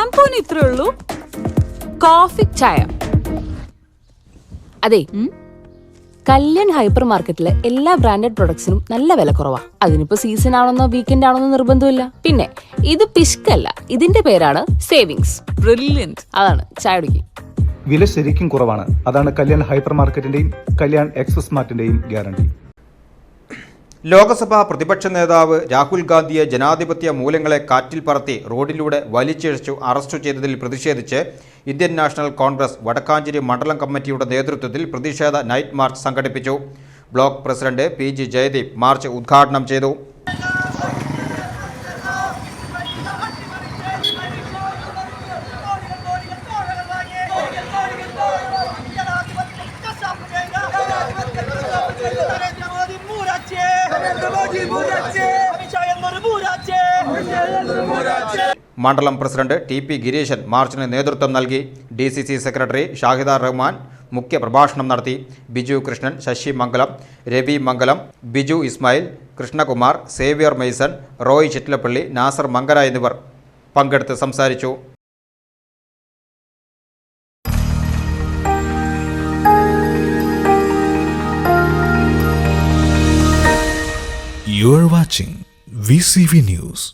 ഷാംപൂന് ഇത്രേ ഉള്ളൂ. കോഫി ചായ. അതെ, കല്യാൺ ഹൈപ്പർ മാർക്കറ്റിലെ എല്ലാ ബ്രാൻഡഡ് പ്രൊഡക്ട്സിനും നല്ല വില കുറവാ. അതിനിപ്പോ സീസൺ ആണെന്നോ വീക്കെൻഡ് ആണെന്നോ നിർബന്ധമില്ല. പിന്നെ ഇത് പിഷ്കല്ല, ഇതിന്റെ പേരാണ് സേവിങ്സ്. ബ്രില്യന്റ്. അതാണ് ചായ കുടിക്കും. വില ശരിക്കും കുറവാണ്. അതാണ് കല്യാൺ ഹൈപ്പർ മാർക്കറ്റിന്റെയും കല്യാൺ എക്സ്പ്രസ് മാർട്ടിന്റെയും ഗ്യാരണ്ടി. ലോക്സഭാ പ്രതിപക്ഷ നേതാവ് രാഹുൽ ഗാന്ധിയെ ജനാധിപത്യ മൂല്യങ്ങളെ കാറ്റിൽ പറത്തി റോഡിലൂടെ വലിച്ചിഴച്ചു അറസ്റ്റ് ചെയ്തതിൽ പ്രതിഷേധിച്ച് ഇന്ത്യൻ നാഷണൽ കോൺഗ്രസ് വടക്കാഞ്ചേരി മണ്ഡലം കമ്മിറ്റിയുടെ നേതൃത്വത്തിൽ പ്രതിഷേധ നൈറ്റ് മാർച്ച് സംഘടിപ്പിച്ചു. Block president PG Jayadeep march ഉദ്ഘാടനം ചെയ്തു. മണ്ഡലം പ്രസിഡന്റ് TP ഗിരീശൻ മാർച്ചിന് നേതൃത്വം നൽകി. DCC സെക്രട്ടറി ഷാഹിദ റഹ്മാൻ മുഖ്യപ്രഭാഷണം നടത്തി. ബിജു കൃഷ്ണൻ, ശശി മംഗലം, രവി മംഗലം, ബിജു ഇസ്മായിൽ, കൃഷ്ണകുമാർ, സേവ്യർ മെയ്സൺ, റോയ് ചിറ്റിലപ്പള്ളി, നാസർ മങ്കര എന്നിവർ പങ്കെടുത്ത് സംസാരിച്ചു. You are watching VCV News.